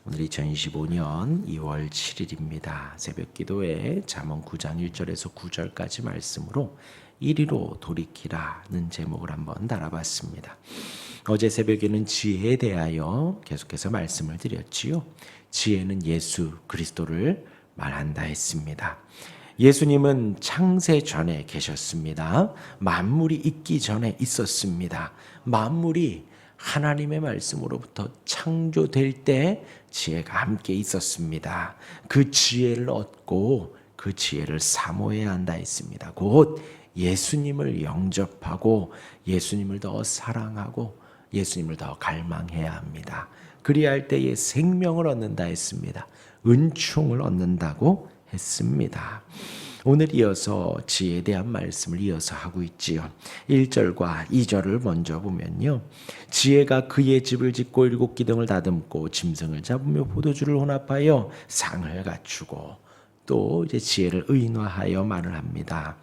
오늘 2025년 2월 7일입니다. 새벽 기도에 잠언 9장 1절에서 9절까지 말씀으로 이리로 돌이키라는 제목을 한번 달아봤습니다. 어제 새벽에는 지혜에 대하여 계속해서 말씀을 드렸지요. 지혜는 예수 그리스도를 말한다 했습니다. 예수님은 창세 전에 계셨습니다. 만물이 있기 전에 있었습니다. 만물이 하나님의 말씀으로부터 창조될 때 지혜가 함께 있었습니다. 그 지혜를 얻고 그 지혜를 사모해야 한다 했습니다. 곧 예수님을 영접하고 예수님을 더 사랑하고 예수님을 더 갈망해야 합니다. 그리할 때에 생명을 얻는다 했습니다. 은총을 얻는다고 했습니다. 오늘 이어서 지혜에 대한 말씀을 이어서 하고 있지요. 1절과 2절을 먼저 보면요. 지혜가 그의 집을 짓고 7기둥을 다듬고 짐승을 잡으며 포도주를 혼합하여 상을 갖추고, 또 이제 지혜를 의인화하여 말을 합니다.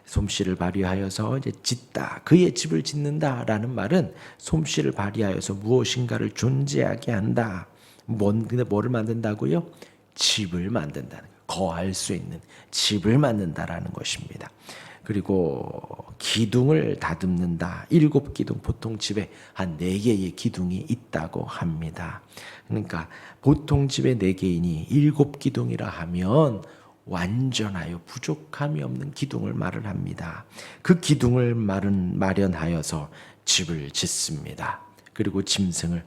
솜씨를 발휘하여서 이제 짓다, 그의 집을 짓는다라는 말은 솜씨를 발휘하여서 무엇인가를 존재하게 한다. 근데 뭐를 만든다고요? 집을 만든다는 거예요. 거할 수 있는 집을 만든다라는 것입니다. 그리고 기둥을 다듬는다. 7기둥, 보통 집에 한 4개의 기둥이 있다고 합니다. 그러니까 보통 집에 4개이니 7기둥이라 하면 완전하여 부족함이 없는 기둥을 말을 합니다. 그 기둥을 마련하여서 집을 짓습니다. 그리고 짐승을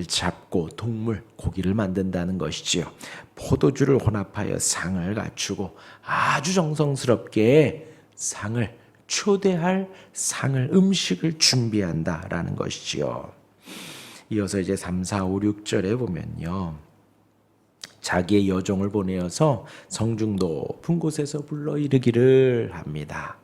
잡고 동물, 고기를 만든다는 것이지요. 포도주를 혼합하여 상을 갖추고 아주 정성스럽게 상을 초대할 상을, 음식을 준비한다라는 것이지요. 이어서 이제 3, 4, 5, 6절에 보면요. 자기의 여종을 보내어서 성중 높은 곳에서 불러 이르기를 합니다.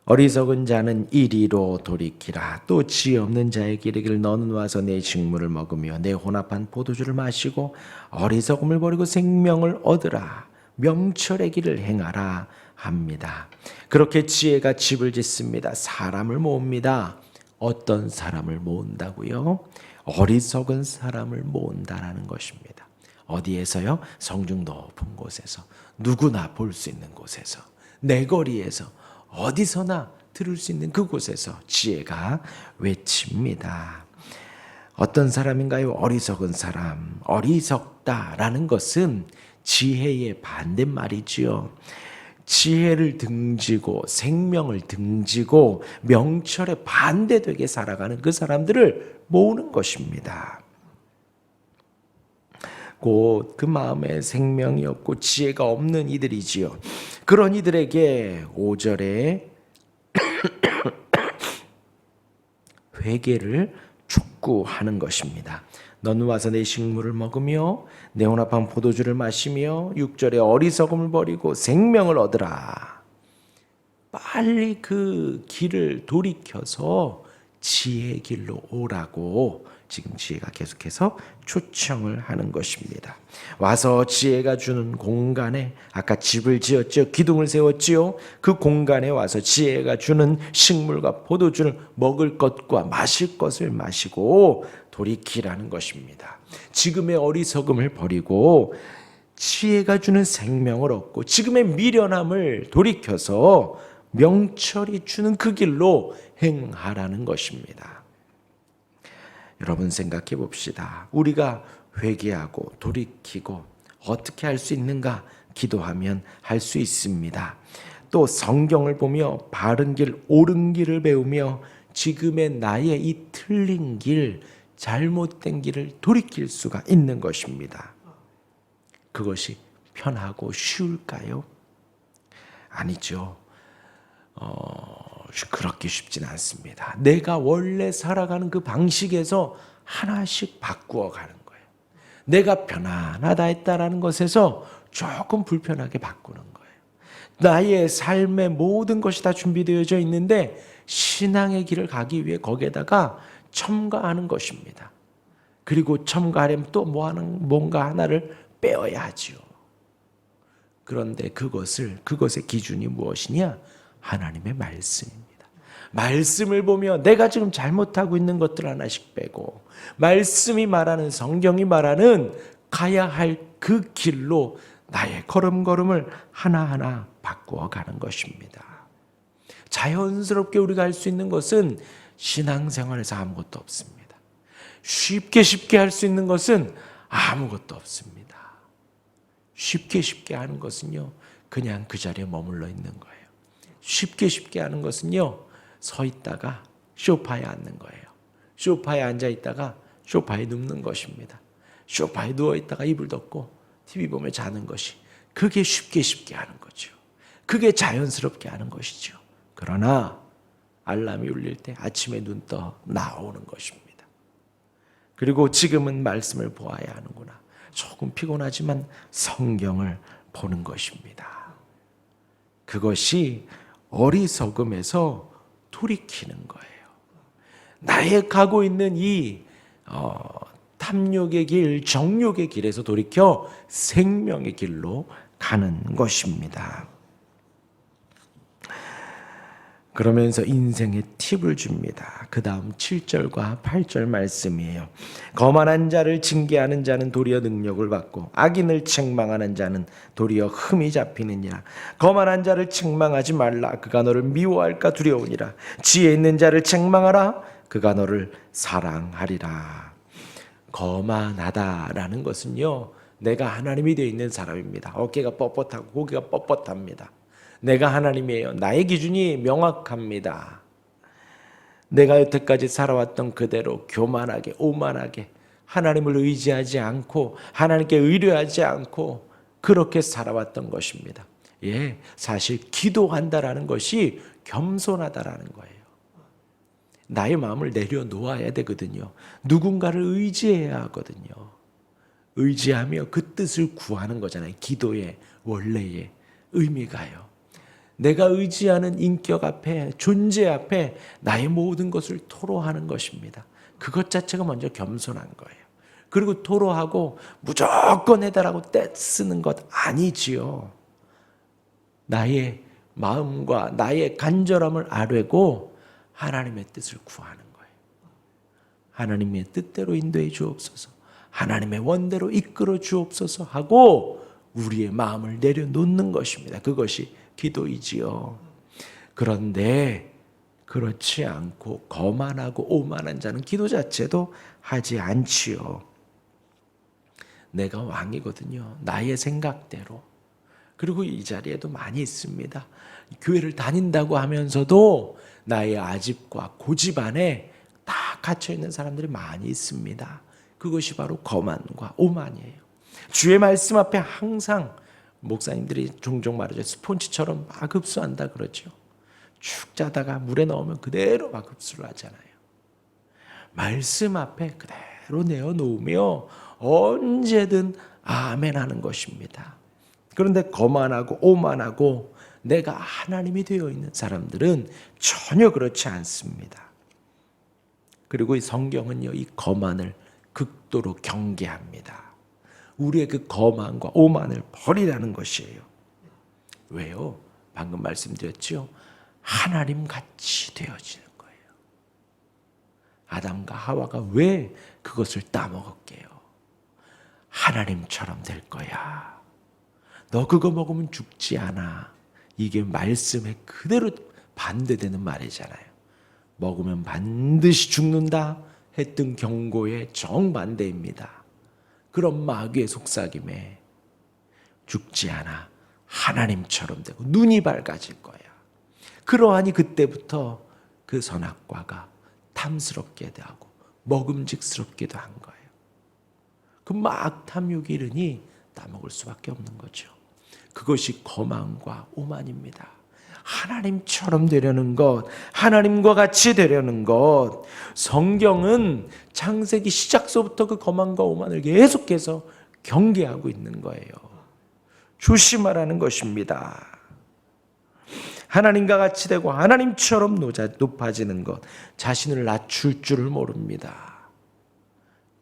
어리석은 자는 이리로 돌이키라. 또 지혜 없는 자에게 이르기를 너는 와서 내 식물을 먹으며 내 혼합한 포도주를 마시고 어리석음을 버리고 생명을 얻으라. 명철의 길을 행하라 합니다. 그렇게 지혜가 집을 짓습니다. 사람을 모읍니다. 어떤 사람을 모은다고요? 어리석은 사람을 모은다라는 것입니다. 어디에서요? 성중 높은 곳에서, 누구나 볼 수 있는 곳에서, 내 거리에서, 어디서나 들을 수 있는 그곳에서 지혜가 외칩니다. 어떤 사람인가요? 어리석은 사람. 어리석다라는 것은 지혜의 반대말이지요. 지혜를 등지고 생명을 등지고 명철에 반대되게 살아가는 그 사람들을 모으는 것입니다. 곧 그 마음에 생명이 없고 지혜가 없는 이들이지요. 그런 이들에게 5절에 회개를 촉구하는 것입니다. 너는 와서 내 식물을 먹으며 내 혼합한 포도주를 마시며 6절에 어리석음을 버리고 생명을 얻으라. 빨리 그 길을 돌이켜서 지혜의 길로 오라고 지금 지혜가 계속해서 초청을 하는 것입니다. 와서 지혜가 주는 공간에, 아까 집을 지었죠. 기둥을 세웠지요. 그 공간에 와서 지혜가 주는 식물과 포도주를 먹을 것과 마실 것을 마시고 돌이키라는 것입니다. 지금의 어리석음을 버리고 지혜가 주는 생명을 얻고 지금의 미련함을 돌이켜서 명철이 주는 그 길로 행하라는 것입니다. 여러분 생각해 봅시다. 우리가 회개하고 돌이키고 어떻게 할 수 있는가? 기도하면 할 수 있습니다. 또 성경을 보며 바른 길, 옳은 길을 배우며 지금의 나의 이 틀린 길, 잘못된 길을 돌이킬 수가 있는 것입니다. 그것이 편하고 쉬울까요? 아니죠. 그렇게 쉽지는 않습니다. 내가 원래 살아가는 그 방식에서 하나씩 바꾸어 가는 거예요. 내가 편안하다 했다라는 것에서 조금 불편하게 바꾸는 거예요. 나의 삶의 모든 것이 다 준비되어져 있는데 신앙의 길을 가기 위해 거기에다가 첨가하는 것입니다. 그리고 첨가하려면 또 뭔가 하나를 빼어야 하지요. 그런데 그것의 기준이 무엇이냐? 하나님의 말씀입니다. 말씀을 보며 내가 지금 잘못하고 있는 것들 하나씩 빼고 말씀이 말하는, 성경이 말하는 가야 할 그 길로 나의 걸음걸음을 하나하나 바꾸어 가는 것입니다. 자연스럽게 우리가 할 수 있는 것은 신앙생활에서 아무것도 없습니다. 쉽게 할 수 있는 것은 아무것도 없습니다. 쉽게 하는 것은요, 그냥 그 자리에 머물러 있는 거예요. 쉽게 하는 것은요, 서 있다가 소파에 앉는 거예요. 소파에 앉아 있다가 소파에 눕는 것입니다. 소파에 누워 있다가 이불 덮고 TV 보며 자는 것이, 그게 쉽게 하는 거죠. 그게 자연스럽게 하는 것이죠. 그러나 알람이 울릴 때 아침에 눈 떠 나오는 것입니다. 그리고 지금은 말씀을 보아야 하는구나. 조금 피곤하지만 성경을 보는 것입니다. 그것이 어리석음에서 돌이키는 거예요. 나의 가고 있는 이 탐욕의 길, 정욕의 길에서 돌이켜 생명의 길로 가는 것입니다. 그러면서 인생의 팁을 줍니다. 그 다음 7절과 8절 말씀이에요. 거만한 자를 징계하는 자는 도리어 능력을 받고 악인을 책망하는 자는 도리어 흠이 잡히느니라. 거만한 자를 책망하지 말라. 그가 너를 미워할까 두려우니라. 지혜 있는 자를 책망하라. 그가 너를 사랑하리라. 거만하다라는 것은요, 내가 하나님이 되어 있는 사람입니다. 어깨가 뻣뻣하고 고개가 뻣뻣합니다. 내가 하나님이에요. 나의 기준이 명확합니다. 내가 여태까지 살아왔던 그대로 교만하게, 오만하게 하나님을 의지하지 않고 하나님께 의뢰하지 않고 그렇게 살아왔던 것입니다. 예, 사실 기도한다라는 것이 겸손하다라는 거예요. 나의 마음을 내려놓아야 되거든요. 누군가를 의지해야 하거든요. 의지하며 그 뜻을 구하는 거잖아요. 기도의 원래의 의미가요. 내가 의지하는 인격 앞에, 존재 앞에 나의 모든 것을 토로하는 것입니다. 그것 자체가 먼저 겸손한 거예요. 그리고 토로하고 무조건 해달라고 떼쓰는 것 아니지요. 나의 마음과 나의 간절함을 아뢰고 하나님의 뜻을 구하는 거예요. 하나님의 뜻대로 인도해 주옵소서, 하나님의 원대로 이끌어 주옵소서 하고 우리의 마음을 내려놓는 것입니다. 그것이 기도이지요. 그런데 그렇지 않고 거만하고 오만한 자는 기도 자체도 하지 않지요. 내가 왕이거든요. 나의 생각대로. 그리고 이 자리에도 많이 있습니다. 교회를 다닌다고 하면서도 나의 아집과 고집 안에 딱 갇혀있는 사람들이 많이 있습니다. 그것이 바로 거만과 오만이에요. 주의 말씀 앞에 항상 목사님들이 종종 말하죠. 스폰지처럼 막 흡수한다 그러죠. 축 짜다가 물에 넣으면 그대로 막 흡수를 하잖아요. 말씀 앞에 그대로 내어놓으며 언제든 아멘 하는 것입니다. 그런데 거만하고 오만하고 내가 하나님이 되어 있는 사람들은 전혀 그렇지 않습니다. 그리고 이 성경은요, 이 거만을 극도로 경계합니다. 우리의 그 거만과 오만을 버리라는 것이에요. 왜요? 방금 말씀드렸죠. 하나님 같이 되어지는 거예요. 아담과 하와가 왜 그것을 따먹었게요? 하나님처럼 될 거야. 너 그거 먹으면 죽지 않아. 이게 말씀에 그대로 반대되는 말이잖아요. 먹으면 반드시 죽는다 했던 경고의 정반대입니다. 그런 마귀의 속삭임에 죽지 않아 하나님처럼 되고 눈이 밝아질 거야. 그러하니 그때부터 그 선악과가 탐스럽게 하고 먹음직스럽기도 한 거예요. 그 막 탐욕이 이르니 따먹을 수밖에 없는 거죠. 그것이 거만과 오만입니다. 하나님처럼 되려는 것, 하나님과 같이 되려는 것. 성경은 창세기 시작서부터 그 거만과 오만을 계속해서 경계하고 있는 거예요. 조심하라는 것입니다. 하나님과 같이 되고 하나님처럼 높아지는 것, 자신을 낮출 줄을 모릅니다.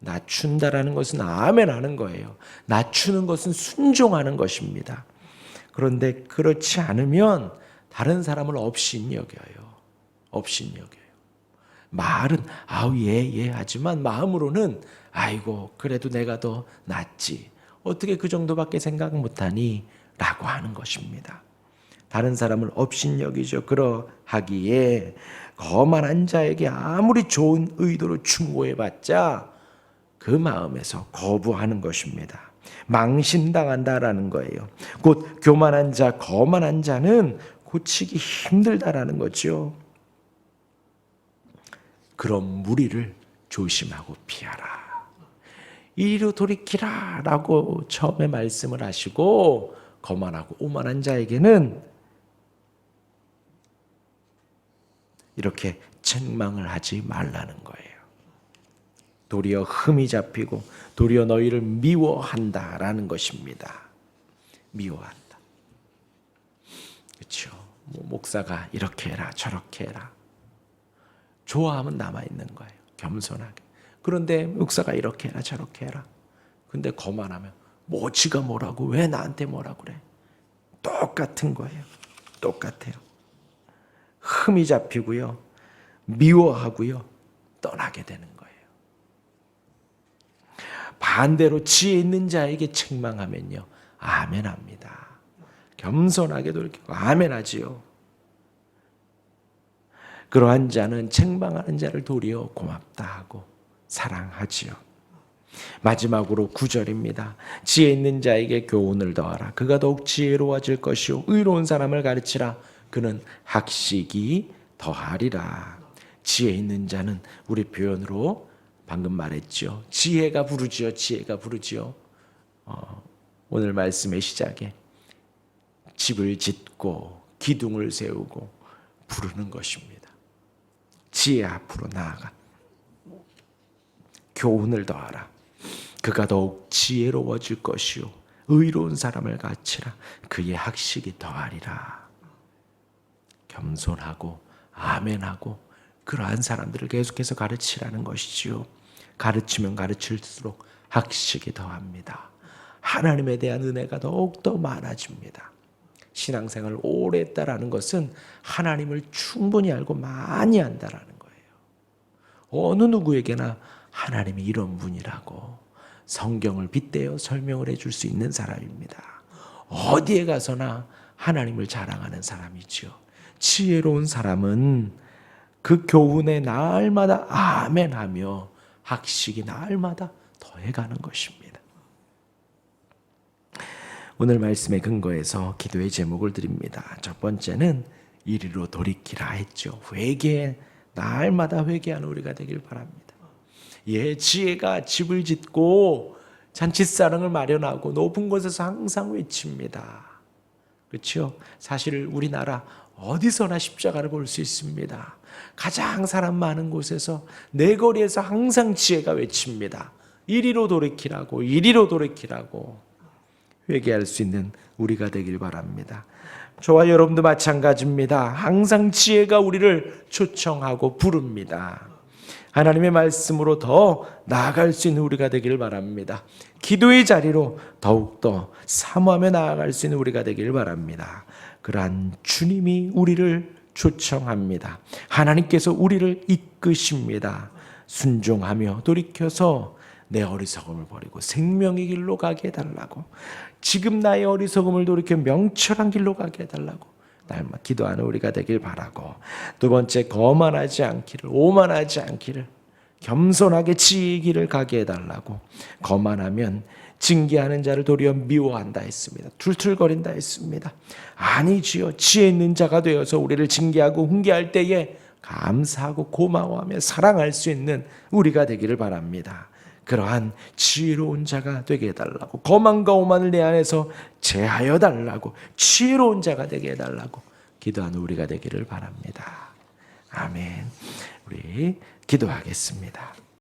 낮춘다라는 것은 아멘 하는 거예요. 낮추는 것은 순종하는 것입니다. 그런데 그렇지 않으면 다른 사람을 업신 여겨요. 업신여겨요. 말은 아우 예 하지만 마음으로는 아이고 그래도 내가 더 낫지. 어떻게 그 정도밖에 생각 못하니? 라고 하는 것입니다. 다른 사람을 업신여기죠. 그러하기에 거만한 자에게 아무리 좋은 의도로 충고해봤자 그 마음에서 거부하는 것입니다. 망신당한다라는 거예요. 곧 교만한 자, 거만한 자는 고치기 힘들다라는 거죠. 그런 무리를 조심하고 피하라. 이리로 돌이키라 라고 처음에 말씀을 하시고 거만하고 오만한 자에게는 이렇게 책망을 하지 말라는 거예요. 도리어 흠이 잡히고 도리어 너희를 미워한다라는 것입니다. 미워한다. 그렇죠. 목사가 이렇게 해라 저렇게 해라. 좋아하면 남아있는 거예요. 겸손하게. 그런데 목사가 이렇게 해라 저렇게 해라. 근데 거만하면 지가 뭐라고 왜 나한테 뭐라 그래. 똑같은 거예요. 똑같아요. 흠이 잡히고요. 미워하고요. 떠나게 되는 거예요. 반대로 지혜 있는 자에게 책망하면요. 아멘합니다. 겸손하게 돌이키고 아멘하지요. 그러한 자는 책망하는 자를 도리어 고맙다 하고 사랑하지요. 마지막으로 9절입니다. 지혜 있는 자에게 교훈을 더하라. 그가 더욱 지혜로워질 것이요 의로운 사람을 가르치라. 그는 학식이 더하리라. 지혜 있는 자는 우리 표현으로 방금 말했죠. 지혜가 부르지요. 지혜가 부르지요. 오늘 말씀의 시작에 집을 짓고 기둥을 세우고 부르는 것입니다. 지혜 앞으로 나아가 교훈을 더하라. 그가 더욱 지혜로워질 것이요 의로운 사람을 가르치라. 그의 학식이 더하리라. 겸손하고 아멘하고 그러한 사람들을 계속해서 가르치라는 것이지요. 가르치면 가르칠수록 학식이 더합니다. 하나님에 대한 은혜가 더욱더 많아집니다. 신앙생활을 오래 했다라는 것은 하나님을 충분히 알고 많이 안다라는 거예요. 어느 누구에게나 하나님이 이런 분이라고 성경을 빗대어 설명을 해줄 수 있는 사람입니다. 어디에 가서나 하나님을 자랑하는 사람이지요. 지혜로운 사람은 그 교훈에 날마다 아멘하며 학식이 날마다 더해가는 것입니다. 오늘 말씀의 근거에서 기도의 제목을 드립니다. 첫 번째는 이리로 돌이키라 했죠. 회개, 날마다 회개하는 우리가 되길 바랍니다. 예, 지혜가 집을 짓고 잔칫사랑을 마련하고 높은 곳에서 항상 외칩니다. 그렇죠? 사실 우리나라 어디서나 십자가를 볼 수 있습니다. 가장 사람 많은 곳에서 내거리에서 항상 지혜가 외칩니다. 이리로 돌이키라고, 이리로 돌이키라고. 회개할 수 있는 우리가 되길 바랍니다. 저와 여러분도 마찬가지입니다. 항상 지혜가 우리를 초청하고 부릅니다. 하나님의 말씀으로 더 나아갈 수 있는 우리가 되길 바랍니다. 기도의 자리로 더욱더 사모하며 나아갈 수 있는 우리가 되길 바랍니다. 그러한 주님이 우리를 초청합니다. 하나님께서 우리를 이끄십니다. 순종하며 돌이켜서 내 어리석음을 버리고 생명의 길로 가게 해달라고, 지금 나의 어리석음을 돌이켜 명철한 길로 가게 해달라고 날마다 기도하는 우리가 되길 바라고, 두 번째, 거만하지 않기를, 오만하지 않기를, 겸손하게 지혜의 길을 가게 해달라고. 거만하면 징계하는 자를 도리어 미워한다 했습니다. 툴툴거린다 했습니다. 아니지요. 지혜 있는 자가 되어서 우리를 징계하고 훈계할 때에 감사하고 고마워하며 사랑할 수 있는 우리가 되기를 바랍니다. 그러한 지혜로운 자가 되게 해달라고, 거만과 오만을 내 안에서 제하여 달라고, 지혜로운 자가 되게 해달라고 기도하는 우리가 되기를 바랍니다. 아멘. 우리 기도하겠습니다.